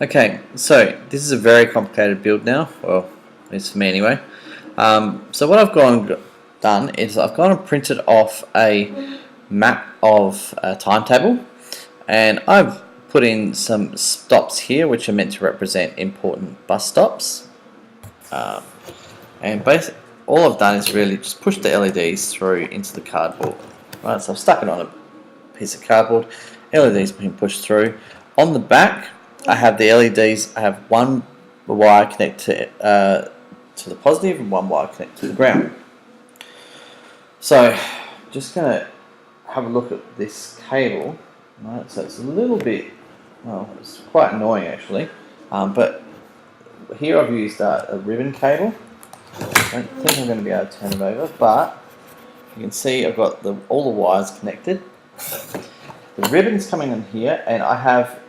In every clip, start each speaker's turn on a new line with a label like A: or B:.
A: Okay, so this is a very complicated build now, well, it's for me anyway. So what I've done is I've gone and printed off a map of a timetable, and I've put in some stops here which are meant to represent important bus stops. And basically all I've done is really just push the LEDs through into the cardboard. Right, so I've stuck it on a piece of cardboard, LEDs being pushed through. On the back I have the LEDs, I have one wire connected to the positive and one wire connected to the ground. So just going to have a look at this cable. Right, so it's a little bit, well, it's quite annoying actually, but here I've used a ribbon cable. I don't think I'm going to be able to turn it over, but you can see I've got all the wires connected. The ribbon's coming in here, and I have,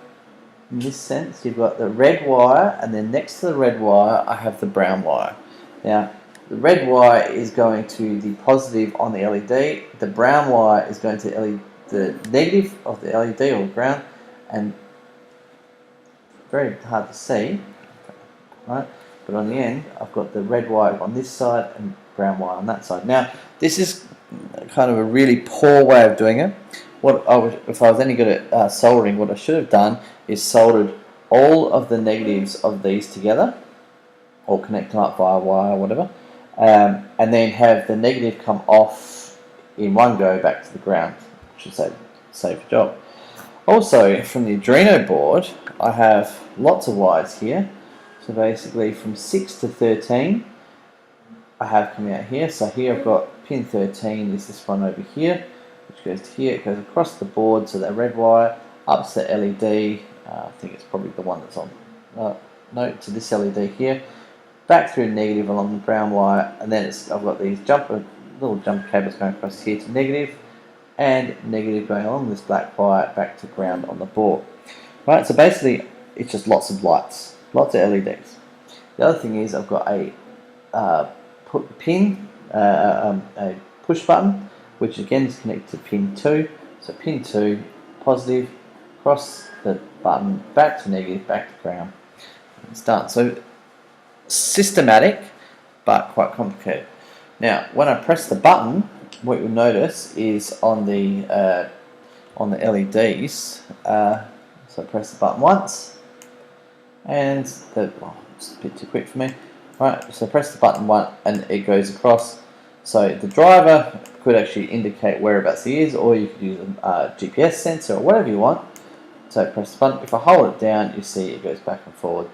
A: in this sense, you've got the red wire, and then next to the red wire I have the brown wire. Now the red wire is going to the positive on the LED, the brown wire is going to the negative of the LED or ground, and very hard to see, right? But on the end I've got the red wire on this side and brown wire on that side. Now this is kind of a really poor way of doing it. If I was any good at soldering, what I should have done is soldered all of the negatives of these together, or connect them up via wire or whatever, and then have the negative come off in one go back to the ground, which should save the job. Also, from the Arduino board, I have lots of wires here. So basically from 6 to 13 I have coming out here. So here I've got pin 13 is this one over here, which goes to here. It goes across the board, so that red wire up to the LED. I think it's probably the one that's on. No, to this LED here. Back through negative along the brown wire, and then I've got these little jumper cables going across here to negative, and negative going along this black wire back to ground on the board. Right, so basically it's just lots of lights, lots of LEDs. The other thing is I've got a a push button, which again is connected to pin 2. So pin 2, positive, cross the button, back to negative, back to ground. It's done. So systematic, but quite complicated. Now, when I press the button, what you'll notice is on the LEDs. So I press the button once, and it's a bit too quick for me. Right, so press the button once, and it goes across. So the driver could actually indicate whereabouts he is, or you could use a GPS sensor or whatever you want. So press the button. If I hold it down, you see it goes back and forward.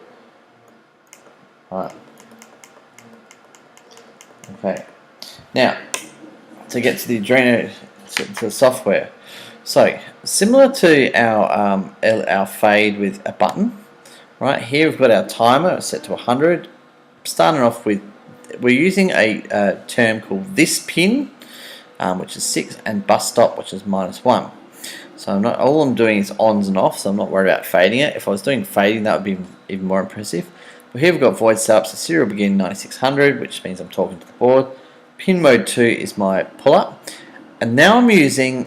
A: Right. Okay. Now, to get to the Arduino, to the software. So similar to our fade with a button, right? Here we've got our timer set to 100. Starting off with, we're using a term called this pin, which is 6, and bus stop, which is -1. So all I'm doing is ons and offs, so I'm not worried about fading it. If I was doing fading, that would be even more impressive. But here we've got void setup, so serial begin 9600, which means I'm talking to the board. Pin mode 2 is my pull up, and now I'm using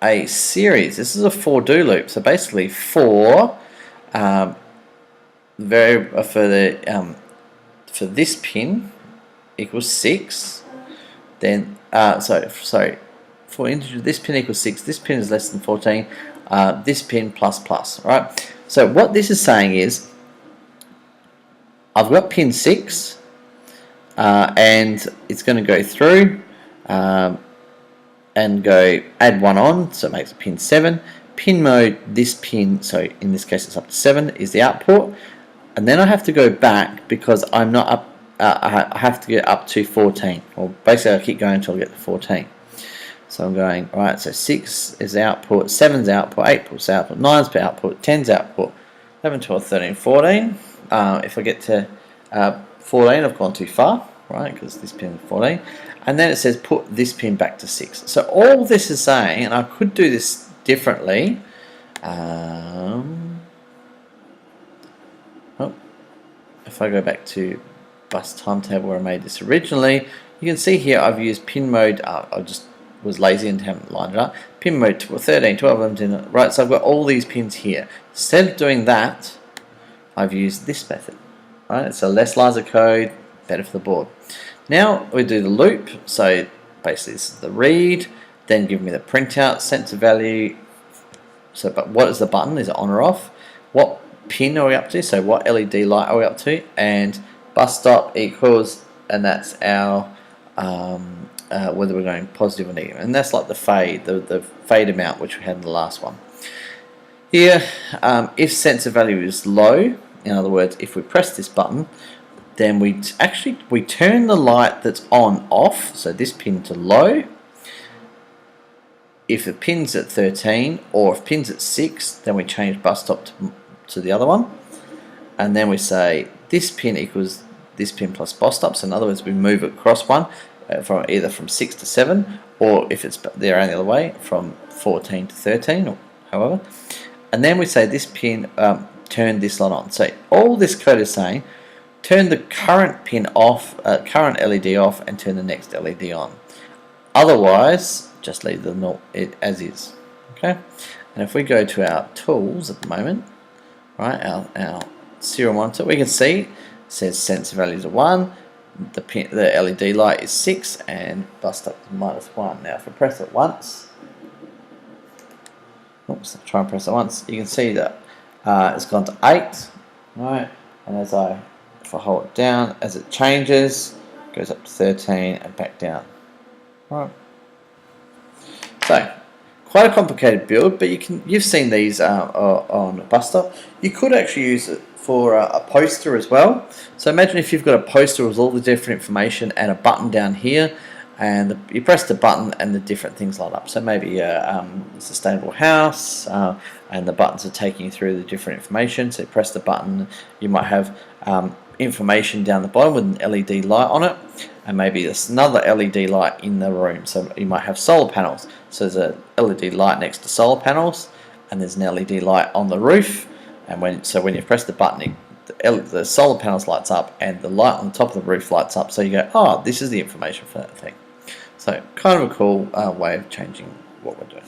A: a series. This is a for do loop, so basically for this pin equals 6, then for integer this pin equals 6, this pin is less than 14, this pin plus, right? So what this is saying is I've got pin 6, and it's going to go through and go add 1 on, so it makes it pin 7. Pin mode, this pin, so in this case it's up to 7, is the output, and then I have to go back because I'm not up. I have to get up to 14. Well, basically I keep going until I get to 14. So I'm going, right, so 6 is output, 7's output, 8's output, 9's output, 10's output, 11, 12, 13, 14. If I get to 14, I've gone too far, right, because this pin is 14. And then it says put this pin back to 6. So all this is saying, and I could do this differently. If I go back to bus timetable where I made this originally, you can see here I've used pin mode. I just was lazy and haven't lined it up. Pin mode 13, 12, 11, 10, right, so I've got all these pins here. Instead of doing that, I've used this method. Right? So less lines of code, better for the board. Now we do the loop. So basically this is the read, then give me the printout, sensor value. So but what is the button? Is it on or off? What pin are we up to? So what LED light are we up to? And bus stop equals, and that's our whether we're going positive or negative, and that's like the fade, the fade amount which we had in the last one. Here, if sensor value is low, in other words, if we press this button, then we turn the light that's on off, so this pin to low. If the pin's at 13 or if pin's at 6, then we change bus stop to the other one, and then we say this pin equals this pin plus bus stop. So in other words, we move it across one from either from 6 to 7, or if it's the other way, from 14 to 13, or however. And then we say this pin, turn this light on. So all this code is saying, turn the current pin off, current LED off, and turn the next LED on. Otherwise, just leave it as is. Okay. And if we go to our tools at the moment, right, our serial monitor, we can see it says sensor values are 1, the LED light is 6, and bus stop is -1. Now if I press it once, oops, try and press it once, you can see that it's gone to 8, right? And if I hold it down, as it changes, it goes up to 13 and back down. Right. So quite a complicated build, but you've seen these on a bus stop. You could actually use it for a poster as well. So imagine if you've got a poster with all the different information and a button down here, and you press the button and the different things light up. So maybe a sustainable house, and the buttons are taking you through the different information. So you press the button, you might have information down the bottom with an LED light on it, and maybe there's another LED light in the room. So you might have solar panels. So there's a LED light next to solar panels, and there's an LED light on the roof. And when you press the button, the solar panels lights up, and the light on the top of the roof lights up. So you go, oh, this is the information for that thing. So kind of a cool way of changing what we're doing.